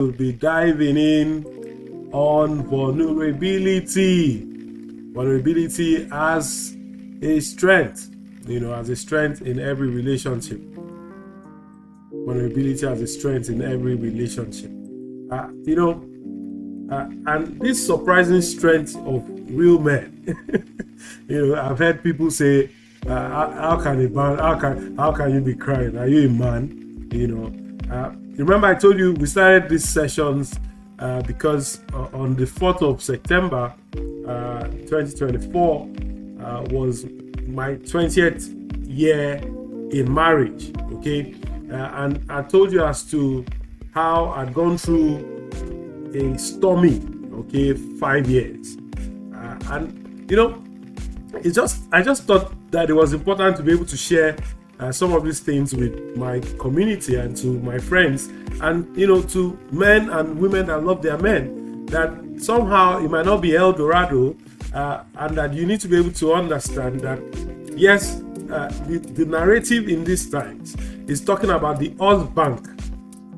We'll be diving in on vulnerability. Vulnerability as a strength, as a strength in every relationship. Vulnerability as a strength in every relationship. And this surprising strength of real men. I've heard people say, how can you be crying? Are you a man? Remember I told you we started these sessions because on the 4th of September 2024 was my 20th year in marriage. Okay, and I told you as to how I'd gone through a stormy 5 years, and I just thought that it was important to be able to share some of these things with my community and to my friends, and to men and women that love their men, that somehow it might not be El Dorado, and that you need to be able to understand that yes, the narrative in these times is talking about the husband,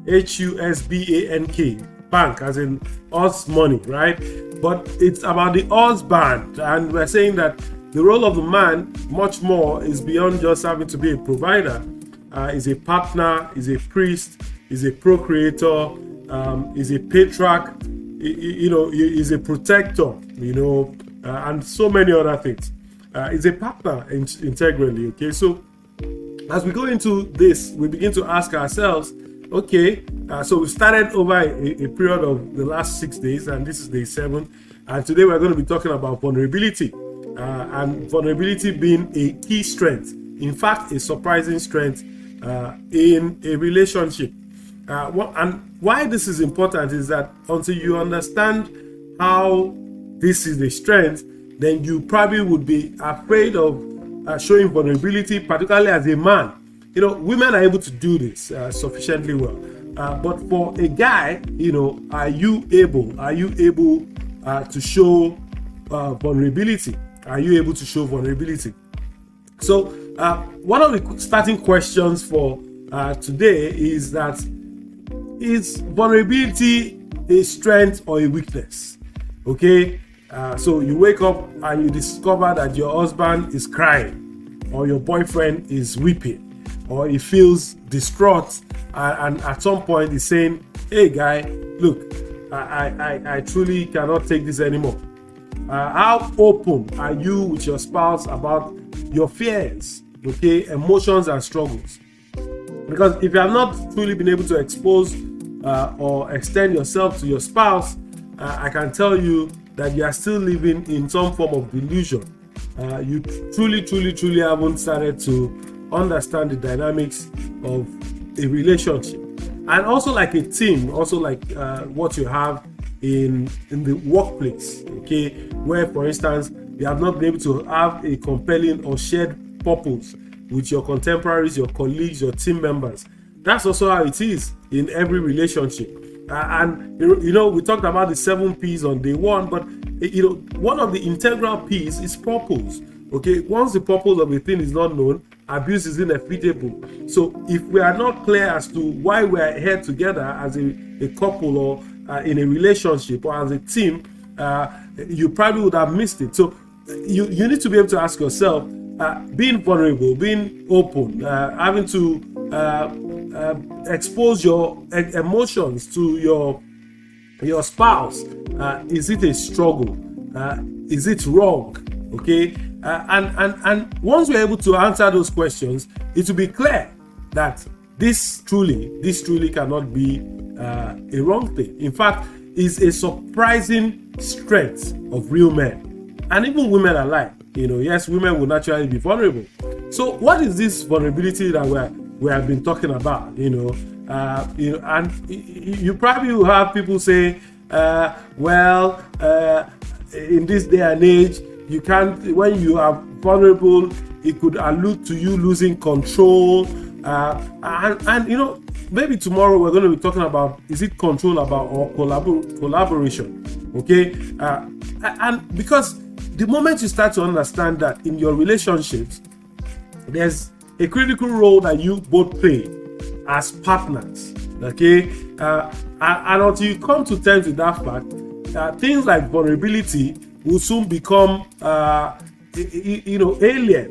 HUSBANK, bank as in us money, right? But it's about the husband, and we're saying that the role of the man much more is beyond just having to be a provider. Is a partner, is a priest, is a procreator, is a patriarch, is a protector, and so many other things. Is a partner integrally. Okay, so as we go into this, we begin to ask ourselves, okay, so we started over a period of the last 6 days, and this is day 7, and today we're going to be talking about vulnerability, and vulnerability being a key strength, in fact a surprising strength in a relationship. And why this is important is that until you understand how this is a strength, then you probably would be afraid of showing vulnerability, particularly as a man. Women are able to do this sufficiently well, but for a guy, are you able to show vulnerability? Are you able to show vulnerability? So one of the starting questions for today is that, is vulnerability a strength or a weakness? Okay, so you wake up and you discover that your husband is crying, or your boyfriend is weeping, or he feels distraught, and at some point he's saying, hey guy, look, I truly cannot take this anymore. How open are you with your spouse about your fears, emotions and struggles? Because if you have not truly been able to expose or extend yourself to your spouse, I can tell you that you are still living in some form of delusion. You truly haven't started to understand the dynamics of a relationship, and also like a team, also like what you have in the workplace, where for instance you have not been able to have a compelling or shared purpose with your contemporaries, your colleagues, your team members. That's also how it is in every relationship. And we talked about the 7 P's on day 1, but one of the integral P's is purpose. Once the purpose of a thing is not known, abuse is inevitable. So if we are not clear as to why we are here together as a couple, or in a relationship, or as a team, you probably would have missed it. So you need to be able to ask yourself, being vulnerable, being open, having to expose your emotions to your spouse, is it a struggle? Is it wrong? And once we're able to answer those questions, it will be clear that this truly cannot be a wrong thing. In fact, is a surprising strength of real men, and even women alike. Yes, women will naturally be vulnerable. So what is this vulnerability that we have been talking about? And you probably will have people say, in this day and age, you can't, when you are vulnerable, it could allude to you losing control, and maybe tomorrow we're going to be talking about, is it control or collaboration? And because the moment you start to understand that in your relationships, there's a critical role that you both play as partners, Okay, and until you come to terms with that fact, things like vulnerability will soon become, alien,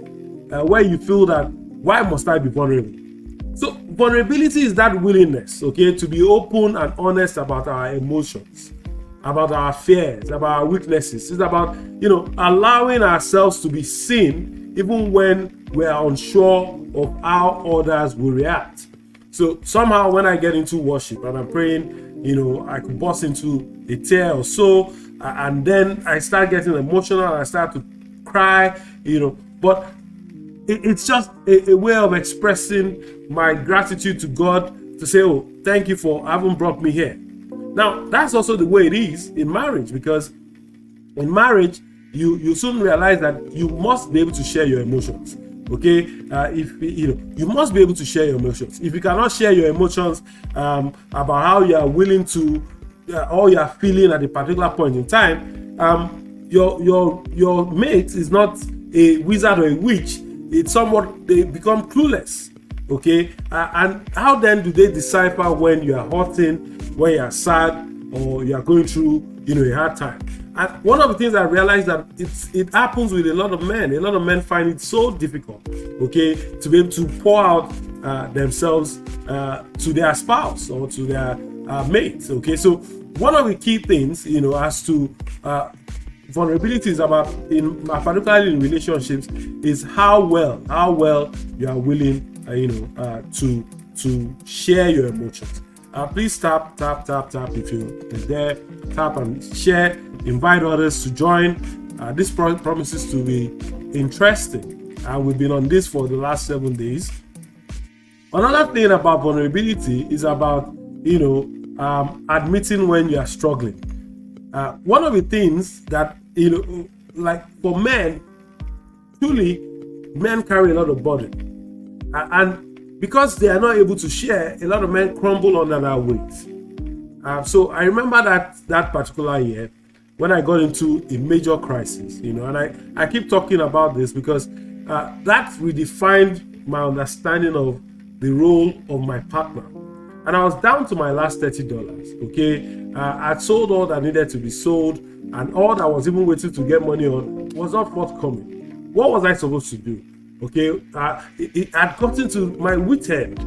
where you feel that why must I be vulnerable? So vulnerability is that willingness, okay, to be open and honest about our emotions, about our fears, about our weaknesses. It's about, allowing ourselves to be seen even when we are unsure of how others will react. So somehow when I get into worship and I'm praying, I could burst into a tear or so, and then I start getting emotional and I start to cry, but it's just a way of expressing my gratitude to God, to say, oh, thank you for having brought me here. Now, that's also the way it is in marriage, because in marriage, you soon realize that you must be able to share your emotions. Okay, if you must be able to share your emotions. If you cannot share your emotions about how you are willing to, or you are feeling at a particular point in time, your mate is not a wizard or a witch. It's somewhat, they become clueless. Okay, and how then do they decipher when you are hurting, when you are sad, or you are going through, a hard time? And one of the things I realized that it happens with a lot of men. A lot of men find it so difficult, okay, to be able to pour out themselves to their spouse or to their mate. Okay, so one of the key things, as to vulnerability is about, particularly in relationships, is how well you are willing, to share your emotions. Please tap if you're there. Tap and share. Invite others to join. This promises to be interesting. We've been on this for the last 7 days. Another thing about vulnerability is about, admitting when you are struggling. One of the things that, like for men, truly, men carry a lot of burden. And because they are not able to share, a lot of men crumble under that weight. So I remember that particular year when I got into a major crisis, and I keep talking about this because that redefined my understanding of the role of my partner. And I was down to my last $30, okay? I'd sold all that needed to be sold, and all that I was even waiting to get money on was not forthcoming. What was I supposed to do? Okay, it had gotten to my wit end,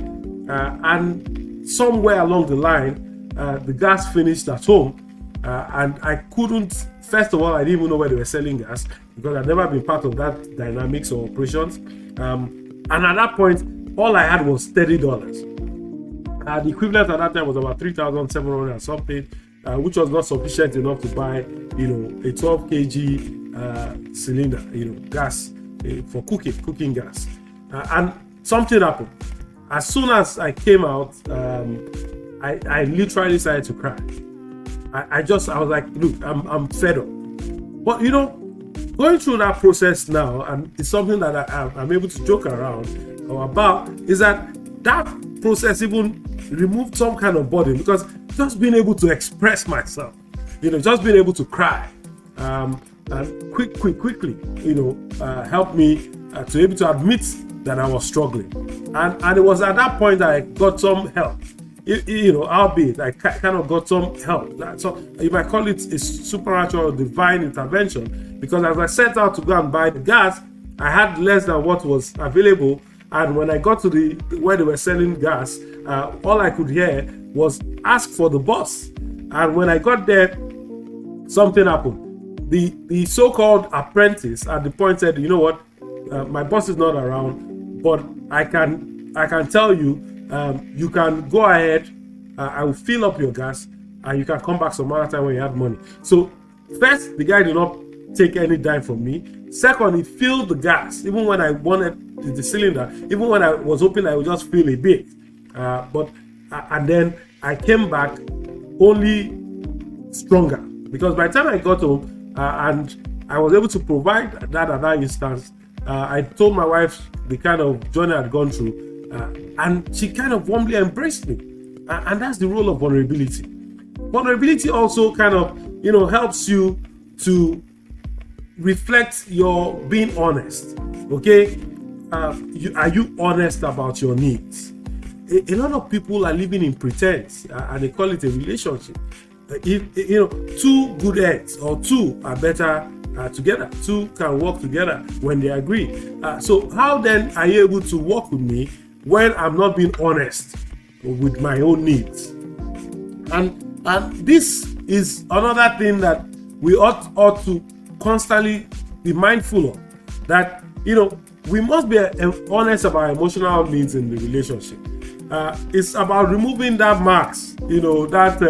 and somewhere along the line, the gas finished at home, and I couldn't. First of all, I didn't even know where they were selling gas because I'd never been part of that dynamics or operations. And at that point, all I had was $30. The equivalent at that time was about 3,700 and something, which was not sufficient enough to buy, a 12 kg cylinder, gas. For cooking gas, and something happened. As soon as I came out, I literally started to cry. I was like, look, I'm fed up. But going through that process now, and it's something that I'm able to joke around about, is that process even removed some kind of burden, because just being able to express myself, just being able to cry, and quickly, helped me to be able to admit that I was struggling, and it was at that point that I got some help. Albeit I kind of got some help. So you might call it a supernatural or divine intervention, because as I set out to go and buy the gas, I had less than what was available, and when I got to where they were selling gas, all I could hear was ask for the boss. And when I got there, something happened. The so-called apprentice at the point said, you know what, my boss is not around, but I can tell you, you can go ahead, I will fill up your gas, and you can come back some other time when you have money. So first, the guy did not take any dime from me. Second, he filled the gas, even when I wanted the cylinder, even when I was hoping I would just fill a bit. And then I came back only stronger, because by the time I got home, and I was able to provide that at that instance, I told my wife the kind of journey I'd gone through, and she kind of warmly embraced me. And that's the role of vulnerability. Vulnerability also kind of, helps you to reflect your being honest. Okay, are you honest about your needs? a lot of people are living in pretense, and they call it a relationship. If you know, two good heads or two are better together. Two can work together when they agree. So how then are you able to work with me when I'm not being honest with my own needs? And this is another thing that we ought to constantly be mindful of. That, you know, we must be honest about emotional needs in the relationship. It's about removing that mask, you know, that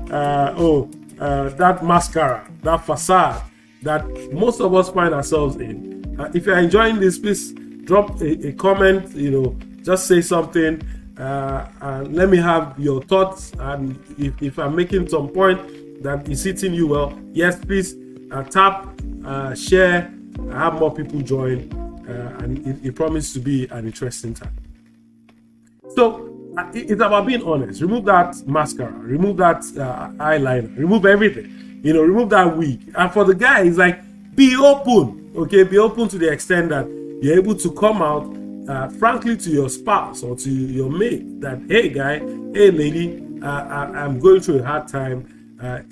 that mascara, that facade that most of us find ourselves in. If you're enjoying this, please drop a comment, you know, just say something, and let me have your thoughts. And if I'm making some point that is hitting you well, yes, please tap, share, have more people join, and it promises to be an interesting time. So it's about being honest. Remove that mascara, remove that eyeliner, remove everything, you know, remove that wig. And for the guy, it's like, be open, okay? Be open to the extent that you're able to come out frankly to your spouse or to your mate that, hey guy, hey lady, I'm going through a hard time. I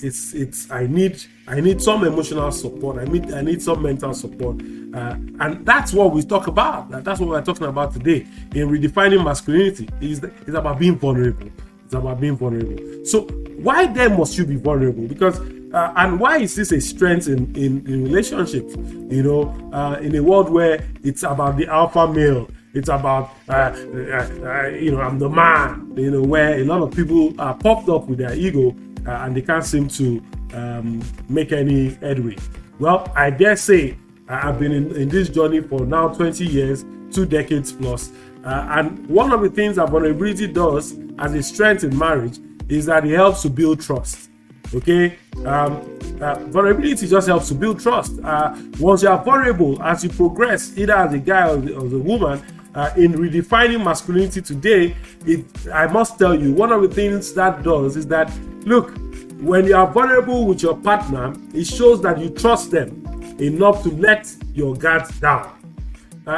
need some emotional support. I need some mental support, and that's what we talk about. That's what we're talking about today in redefining masculinity. It's about being vulnerable. It's about being vulnerable. So why then must you be vulnerable? Because and why is this a strength in relationships? You know, in a world where it's about the alpha male. It's about, you know, I'm the man, you know, where a lot of people are popped up with their ego and they can't seem to make any headway. Well, I dare say I've been in this journey for now 20 years, 2 decades plus. And one of the things that vulnerability does as a strength in marriage is that it helps to build trust. Okay, vulnerability just helps to build trust. Once you are vulnerable, as you progress, either as a guy or the woman, in redefining masculinity today, I must tell you, one of the things that does is that, look, when you are vulnerable with your partner, it shows that you trust them enough to let your guards down.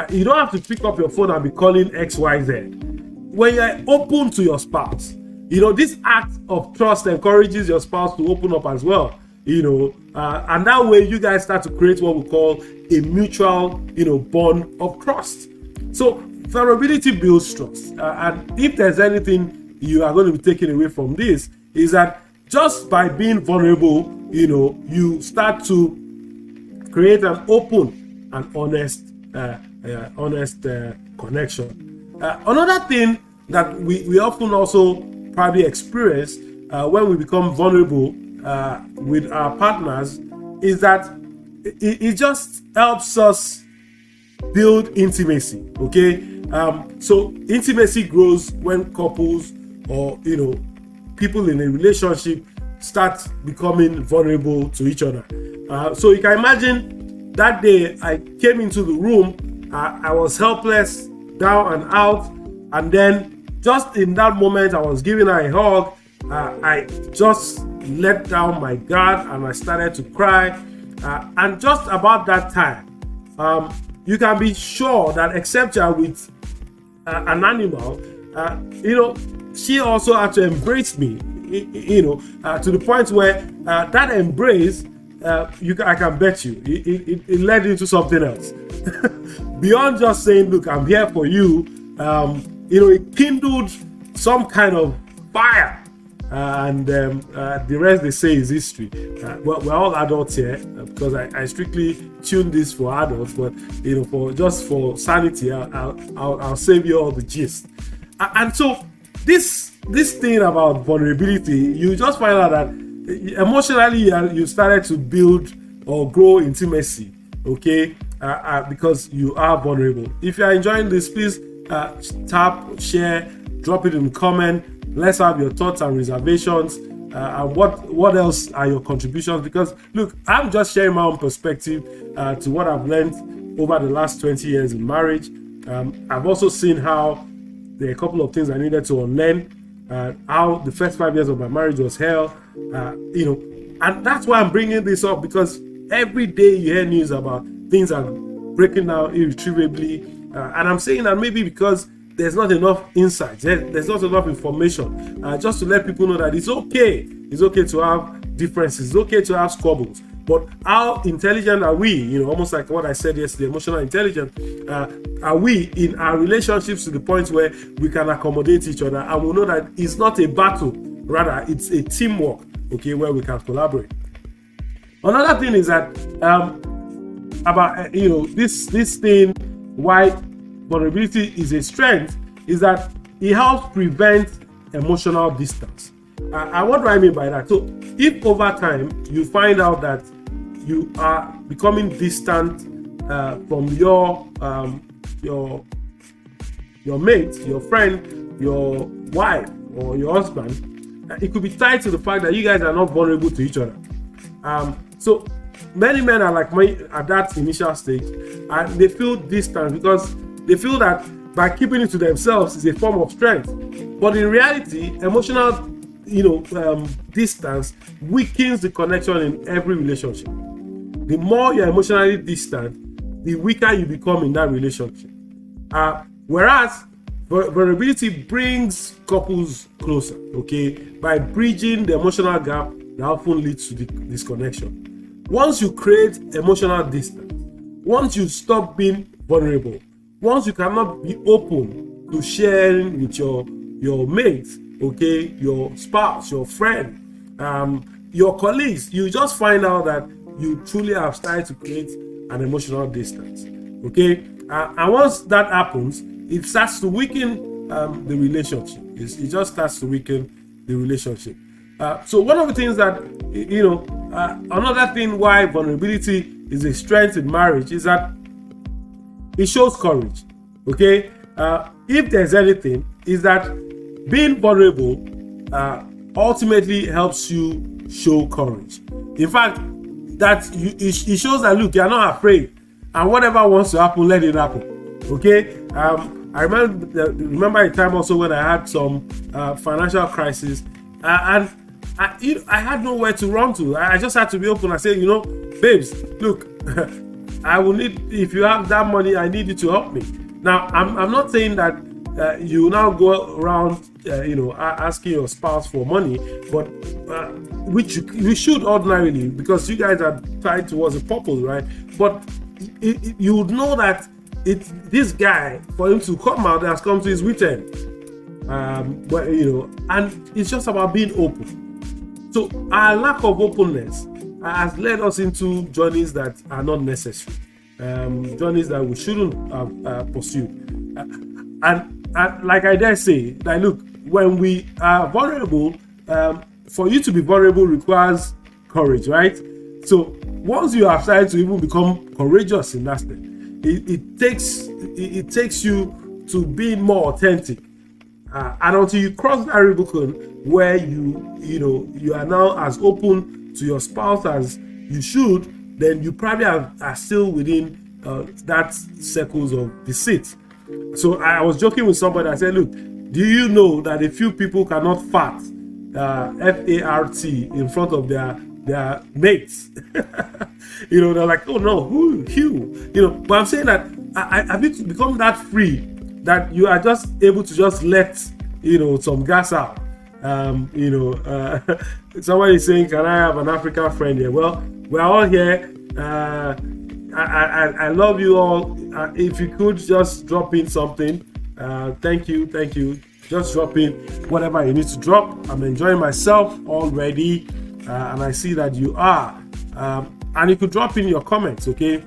You don't have to pick up your phone and be calling XYZ. When you're open to your spouse, you know, this act of trust encourages your spouse to open up as well, you know, and that way you guys start to create what we call a mutual, you know, bond of trust. So vulnerability builds trust. And if there's anything you are going to be taking away from this, is that just by being vulnerable, you know, you start to create an open and honest connection. Another thing that we often also probably experience when we become vulnerable with our partners is that it just helps us build intimacy. Okay, so intimacy grows when couples or, you know, people in a relationship start becoming vulnerable to each other. So you can imagine that day I came into the room, I was helpless, down and out, and then just in that moment I was giving her a hug. I just let down my guard and I started to cry. And just about that time, you can be sure that except you're with an animal, you know, she also had to embrace me, you know, to the point where that embrace, I can bet you, it led into something else. Beyond just saying, look, I'm here for you, you know, it kindled some kind of fire. And the rest they say is history. We're all adults here because I strictly tune this for adults, but, you know, for sanity, I'll save you all the gist. And so this thing about vulnerability, you just find out that emotionally you started to build or grow intimacy. Okay, because you are vulnerable. If you are enjoying this, please tap, share, drop it in the comment. Let's have your thoughts and reservations, and what else are your contributions? Because look, I'm just sharing my own perspective to what I've learned over the last 20 years in marriage. I've also seen how there are a couple of things I needed to unlearn, how the first 5 years of my marriage was hell, you know, and that's why I'm bringing this up, because every day you hear news about things are breaking down irretrievably, and I'm saying that maybe because there's not enough insights, there's not enough information, just to let people know that it's okay to have differences, it's okay to have squabbles. But how intelligent are we? Almost like what I said yesterday, emotional intelligence. Are we in our relationships to the point where we can accommodate each other, and we know that it's not a battle, rather it's a teamwork, okay, where we can collaborate. Another thing is that about this thing, why vulnerability is a strength, is that it helps prevent emotional distance. And what do I mean by that? So if over time you find out that you are becoming distant from your mate, your friend, your wife, or your husband, it could be tied to the fact that you guys are not vulnerable to each other. So many men are like me at that initial stage, and they feel distant because they feel that by keeping it to themselves is a form of strength. But in reality, emotional distance weakens the connection in every relationship. The more you're emotionally distant, the weaker you become in that relationship. Whereas vulnerability brings couples closer, okay, by bridging the emotional gap that often leads to disconnection. Once you create emotional distance, once you stop being vulnerable, once you cannot be open to sharing with your mate, okay, your spouse, your friend, your colleagues, you just find out that you truly have started to create an emotional distance, okay? And once that happens, it starts to weaken the relationship. It just starts to weaken the relationship. So one of the things that, another thing why vulnerability is a strength in marriage is that it shows courage, okay? If there's anything, is that being vulnerable ultimately helps you show courage. In fact, it shows that, look, you're not afraid, and whatever wants to happen, let it happen, okay? I remember a time also when I had some financial crisis, and I had nowhere to run to. I just had to be open and say, babes, look, I will need, if you have that money, I need you to help me. Now, I'm not saying that you now go around, asking your spouse for money, but which you should ordinarily, because you guys are tied towards a purpose, right? But you would know that this guy, for him to come out, has come to his wit end. And it's just about being open. So our lack of openness has led us into journeys that are not necessary, journeys that we shouldn't have pursued. And like I dare say, that look, when we are vulnerable, for you to be vulnerable requires courage, right? So once you have started to even become courageous in that step, it takes you to be more authentic. And until you cross that Rubicon where you are now as open to your spouse as you should, then you probably are still within that circles of deceit. So I was joking with somebody. I said, look, do you know that a few people cannot fart, F-A-R-T, in front of their mates? They're like, oh no, who? But I'm saying that I've become that free that you are just able to just let some gas out. Somebody is saying, can I have an African friend here? Well, we're all here. I love you all. If you could just drop in something, thank you. Just drop in whatever you need to drop. I'm enjoying myself already, and I see that you are. And you could drop in your comments, okay?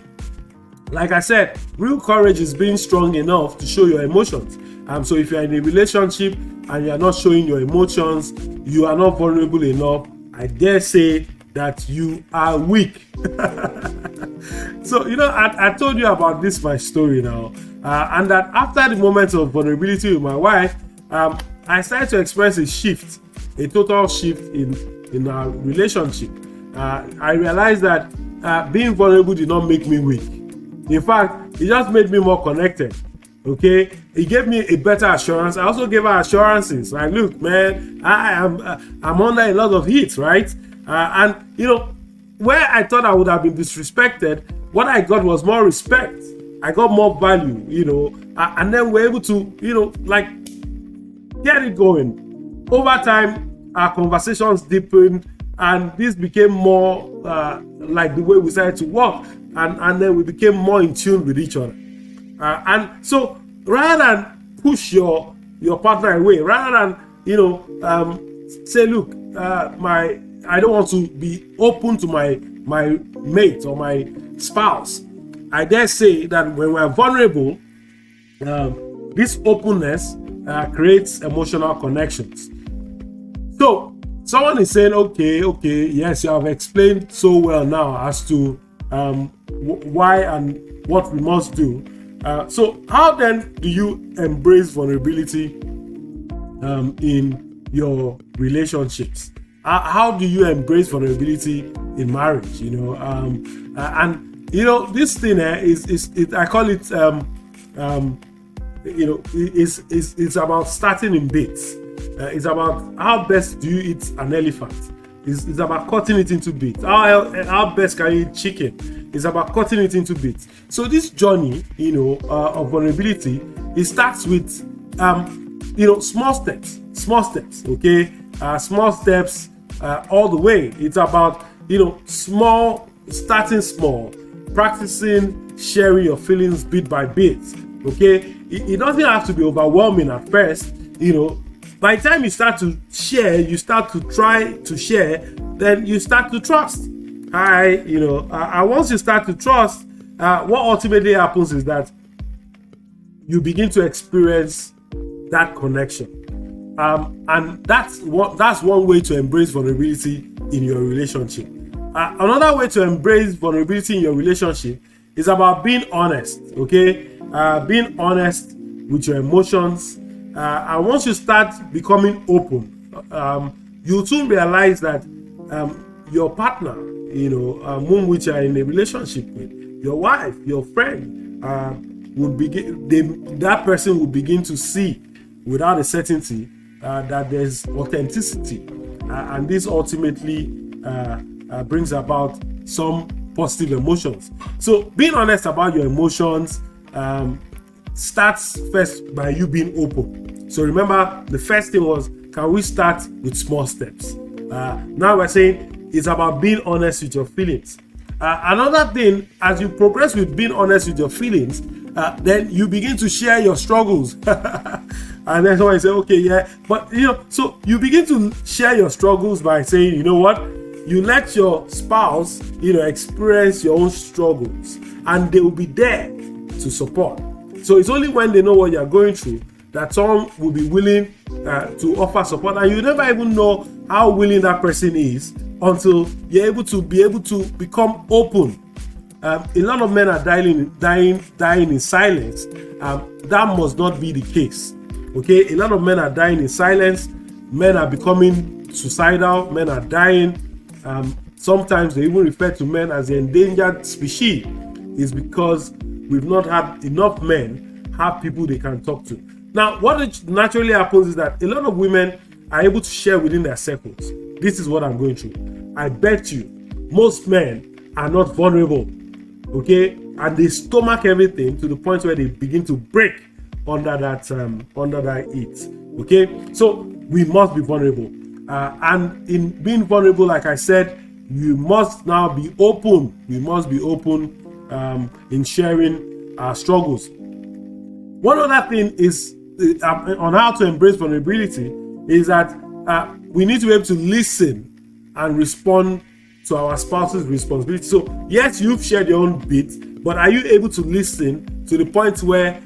Like I said, real courage is being strong enough to show your emotions. So if you're in a relationship and you're not showing your emotions, you are not vulnerable enough, I dare say that you are weak. So, I told you about this, my story now. And that after the moment of vulnerability with my wife, I started to experience a total shift in our relationship. I realized that being vulnerable did not make me weak. In fact, it just made me more connected. Okay, it gave me a better assurance. I also gave her assurances. Like, look, man, I'm under a lot of heat, right? And where I thought I would have been disrespected, what I got was more respect. I got more value. and then we're able to, like, get it going. Over time, our conversations deepened, and this became more like the way we started to work, and then we became more in tune with each other. And so, rather than push your partner away, rather than say, look, I don't want to be open to my mate or my spouse. I dare say that when we're vulnerable, this openness creates emotional connections. So someone is saying, okay, yes, you have explained so well now as to why and what we must do. So how then do you embrace vulnerability in your relationships? How do you embrace vulnerability in marriage? And this thing is I call it it's about starting in bits. It's about how best do you eat an elephant. It's about cutting it into bits. How best can you eat chicken? It's about cutting it into bits. So this journey, of vulnerability, it starts with small steps. Okay, small steps all the way. It's about starting small, practicing sharing your feelings bit by bit. Okay, it doesn't have to be overwhelming at first. By the time you start to share, you start to try to share, then you start to trust. And once you start to trust, what ultimately happens is that you begin to experience that connection. And that's one way to embrace vulnerability in your relationship. Another way to embrace vulnerability in your relationship is about being honest. Okay, being honest with your emotions. And once you start becoming open, you'll soon realize that your partner, whom which are in a relationship with, your wife, your friend, that person will begin to see without a certainty that there's authenticity, and this ultimately brings about some positive emotions. So being honest about your emotions starts first by you being open. So remember, the first thing was, can we start with small steps? Now we're saying it's about being honest with your feelings. Another thing, as you progress with being honest with your feelings, then you begin to share your struggles. And then someone say, okay, yeah, but so you begin to share your struggles by saying, you know what, you let your spouse, experience your own struggles, and they will be there to support. So it's only when they know what you're going through that someone will be willing to offer support, and you never even know how willing that person is until you're able to become open. A lot of men are dying in silence. That must not be the case. Okay, a lot of men are dying in silence. Men are becoming suicidal. Men are dying. Sometimes they even refer to men as the endangered species. It's because we've not had enough men have people they can talk to. Now, what naturally happens is that a lot of women are able to share within their circles. This is what I'm going through. I bet you most men are not vulnerable. Okay, and they stomach everything to the point where they begin to break under that heat. Okay, so we must be vulnerable, and in being vulnerable, like I said, you must now be open. We must be open in sharing our struggles. One other thing is on how to embrace vulnerability is that we need to be able to listen and respond to our spouse's responsibility. So yes, you've shared your own bit, but are you able to listen to the point where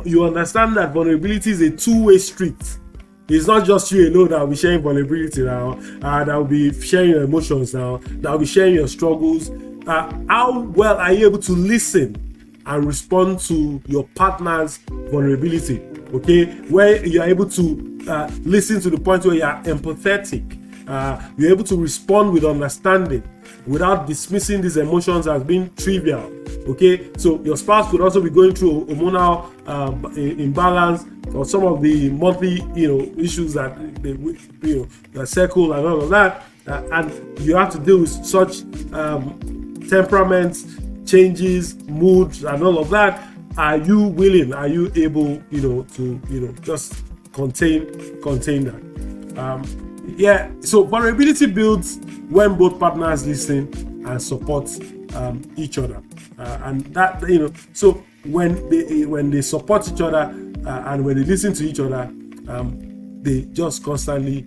you understand that vulnerability is a two-way street? It's not just you alone that will be sharing vulnerability now, that will be sharing your emotions now, that will be sharing your struggles. How well are you able to listen and respond to your partner's vulnerability? Okay, where you're able to listen to the point where you are empathetic. You're able to respond with understanding without dismissing these emotions as being trivial. Okay, so your spouse could also be going through hormonal imbalance or some of the monthly issues that they circle and all of that, and you have to deal with such temperaments, changes, moods, and all of that. are you willing? Are you able, to just contain that? So vulnerability builds when both partners listen and support each other, and that so when they support each other and when they listen to each other, they just constantly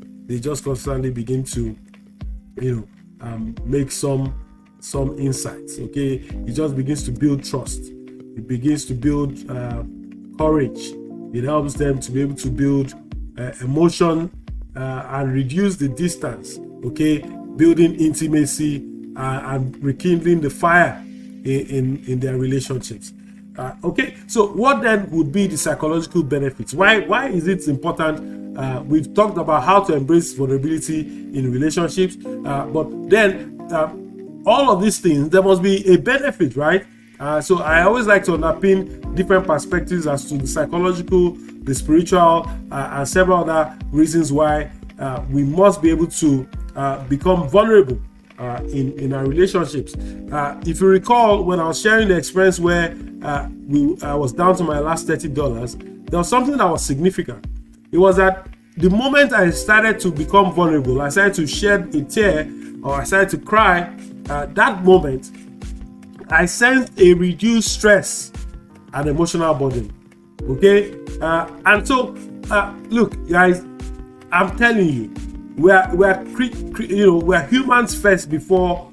begin to make some insights. Okay, it just begins to build trust. It begins to build courage. It helps them to be able to build emotion and reduce the distance. Okay, building intimacy and rekindling the fire in their relationships. Okay, so what then would be the psychological benefits? Why is it important? We've talked about how to embrace vulnerability in relationships, but then all of these things, there must be a benefit, right? So I always like to underpin different perspectives as to the psychological, the spiritual, and several other reasons why we must be able to become vulnerable in our relationships. If you recall, when I was sharing the experience where I was down to my last $30, there was something that was significant. It was that the moment I started to become vulnerable, I started to shed a tear, or I started to cry, that moment, I sensed a reduced stress and emotional burden. Okay, and so look, guys, I'm telling you, we're humans first before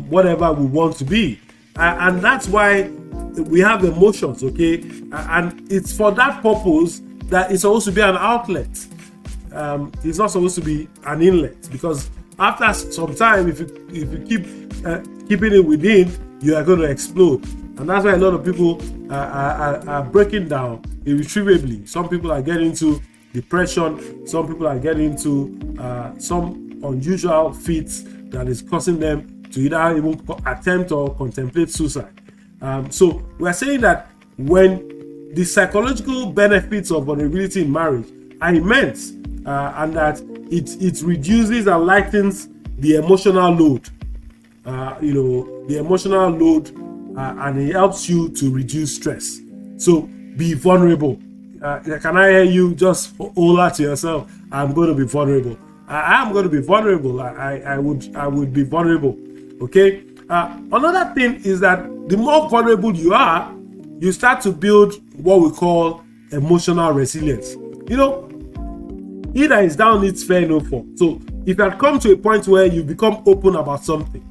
whatever we want to be, and that's why we have emotions. Okay, and it's for that purpose that it's supposed to be an outlet. It's not supposed to be an inlet, because after some time, if you keep keeping it within, you are going to explode. And that's why a lot of people are breaking down irretrievably. Some people are getting into depression. Some people are getting into some unusual feats that is causing them to either even attempt or contemplate suicide. So we're saying that when the psychological benefits of vulnerability in marriage are immense, and that it reduces and lightens the emotional load, the emotional load, and it helps you to reduce stress. So be vulnerable. Can I hear you just hold out to yourself? I'm going to be vulnerable. I am going to be vulnerable. I would be vulnerable. Okay. Another thing is that the more vulnerable you are, you start to build what we call emotional resilience. He that is down needs fair no fall. So if you had come to a point where you become open about something,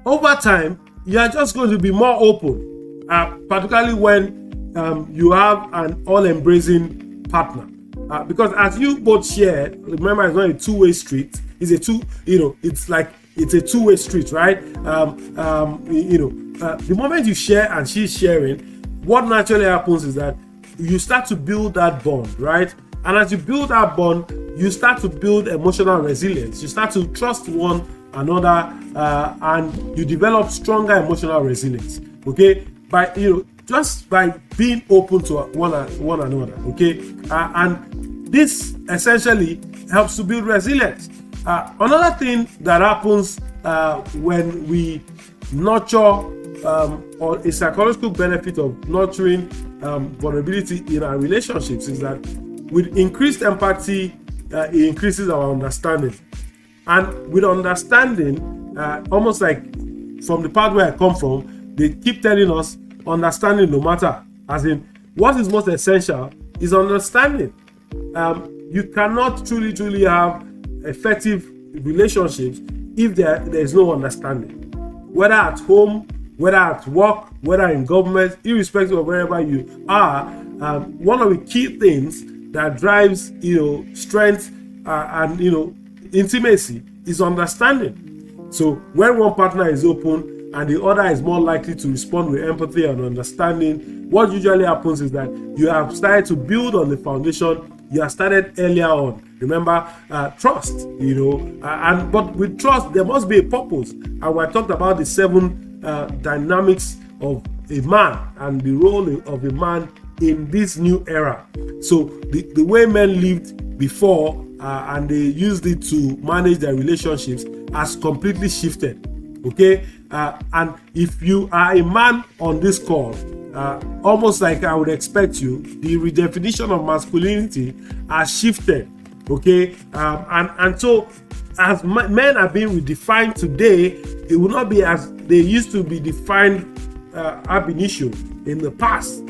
over time you are just going to be more open, particularly when you have an all-embracing partner, because as you both share, remember, it's not a two-way street. It's a two-way street, right? The moment you share and she's sharing, what naturally happens is that you start to build that bond, right? And as you build that bond, you start to build emotional resilience. You start to trust one another, and you develop stronger emotional resilience. Okay, just by being open to one another. Okay, and this essentially helps to build resilience. Another thing that happens when we nurture, or a psychological benefit of nurturing vulnerability in our relationships, is that with increased empathy, it increases our understanding. And with understanding, almost like from the part where I come from, they keep telling us understanding no matter. As in, what is most essential is understanding. You cannot truly have effective relationships if there is no understanding. Whether at home, whether at work, whether in government, irrespective of wherever you are, one of the key things that drives strength and intimacy is understanding. So when one partner is open and the other is more likely to respond with empathy and understanding, what usually happens is that you have started to build on the foundation you have started earlier on. Remember, trust, but with trust there must be a purpose. And we talked about the 7 dynamics of a man and the role of a man in this new era. So the way men lived before and they used it to manage their relationships has completely shifted. Okay, and if you are a man on this call, almost like I would expect you, the redefinition of masculinity has shifted. Okay, and so as men are being redefined today, it will not be as they used to be defined ab initio in the past,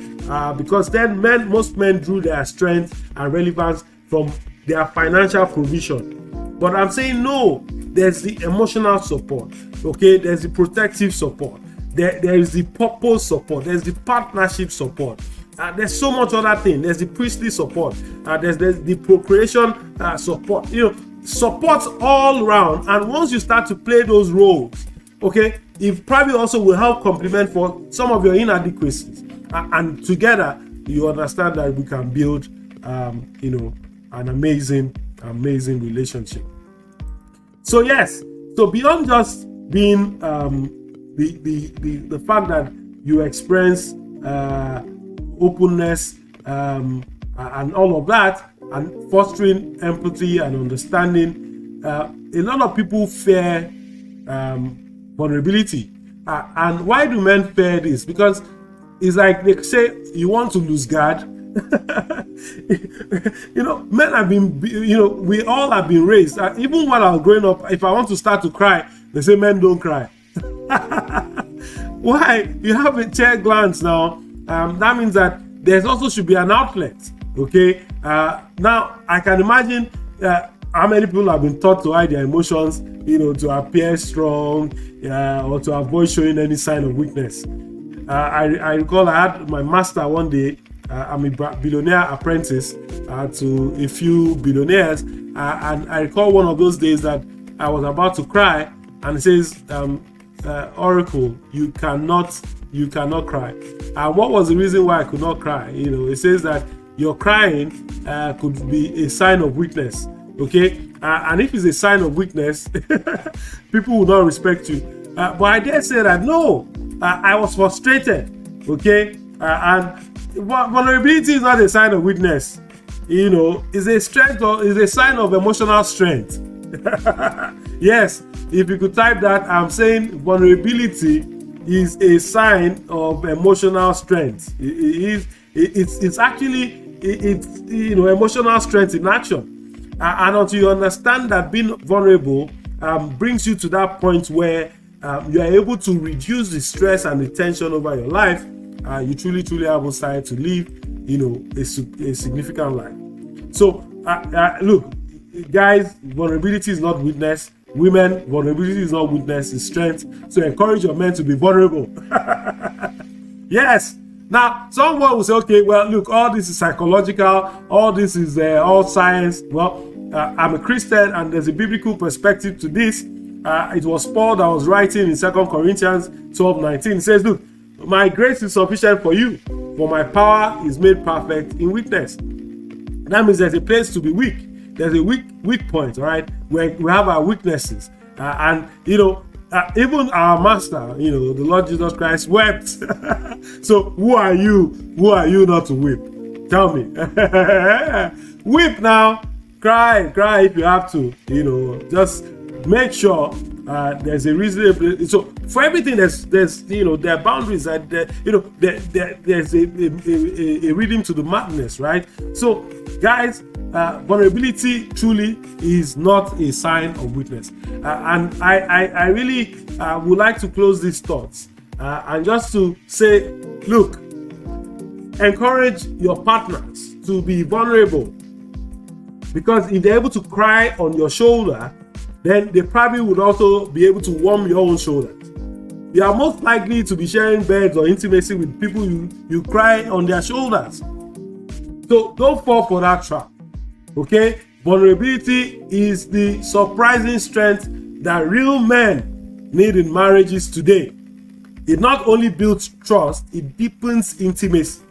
because then most men drew their strength and relevance from their financial provision. But I'm saying no, there's the emotional support, okay, there's the protective support, there is the purpose support, there's the partnership support, there's so much other thing, there's the priestly support, there's the procreation support, support all around. And once you start to play those roles, okay, it probably also will help complement for some of your inadequacies, and together you understand that we can build an amazing relationship. So yes, so beyond just being the fact that you experience openness and all of that, and fostering empathy and understanding, a lot of people fear vulnerability. And why do men fear this? Because it's like they say you want to lose guard. Men have been, we all have been raised. Even when I was growing up, if I want to start to cry, they say men don't cry. Why? You have a tear glands now. That means that there's also should be an outlet. Okay. Now I can imagine how many people have been taught to hide their emotions, to appear strong, or to avoid showing any sign of weakness. I recall I had my master one day. I'm a billionaire apprentice to a few billionaires, and I recall one of those days that I was about to cry, and it says, Oracle, you cannot cry. And what was the reason why I could not cry? It says that your crying could be a sign of weakness. Okay, and if it's a sign of weakness, people will not respect you. But I dare say that no, I was frustrated. Okay, and vulnerability is not a sign of weakness. It's a strength, or is a sign of emotional strength. Yes, if you could type that, I'm saying vulnerability is a sign of emotional strength. It's actually emotional strength in action. And until you understand that being vulnerable brings you to that point where you are able to reduce the stress and the tension over your life, you truly have decided to live, a significant life. So, look, guys, vulnerability is not weakness. Women, vulnerability is not weakness, it's strength. So encourage your men to be vulnerable. Yes. Now, someone will say, okay, well, look, all this is psychological, all this is all science. Well, I'm a Christian, and there's a biblical perspective to this. It was Paul that was writing in 2 Corinthians 12:19. It says, look, my grace is sufficient for you, for my power is made perfect in weakness. That means there's a place to be weak. There's a weak point, all right, where we have our weaknesses. And even our master, the Lord Jesus Christ wept. So who are you not to weep? Tell me. Weep now, cry if you have to. Just make sure there's a reasonable. So for everything, there's there are boundaries. That there's a rhythm to the madness, right? So guys, vulnerability truly is not a sign of weakness. And I really would like to close these thoughts and just to say, look, encourage your partners to be vulnerable, because if they're able to cry on your shoulder, then they probably would also be able to warm your own shoulders. You are most likely to be sharing beds or intimacy with people you cry on their shoulders. So don't fall for that trap. Okay? Vulnerability is the surprising strength that real men need in marriages today. It not only builds trust, it deepens intimacy.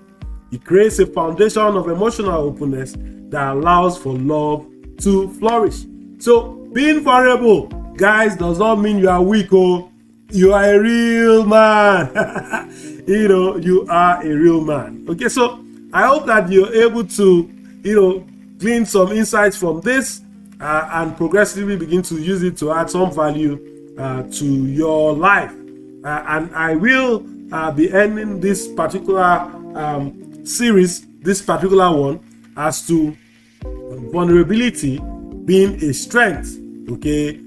It creates a foundation of emotional openness that allows for love to flourish. So being vulnerable, guys, does not mean you are weak. You are a real man. You are a real man. Okay, so I hope that you're able to, glean some insights from this and progressively begin to use it to add some value to your life. And I will be ending this particular series, this particular one, as to vulnerability being a strength, okay,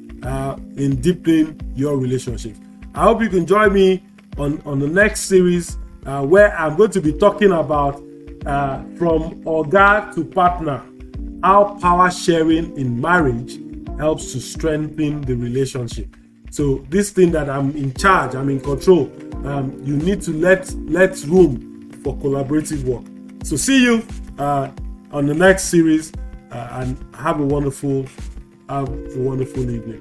in deepening your relationships. I hope you can join me on the next series, where I'm going to be talking about from Oga to partner, how power sharing in marriage helps to strengthen the relationship. So this thing that I'm in charge, I'm in control, you need to let room for collaborative work. So see you on the next series, and have a wonderful evening.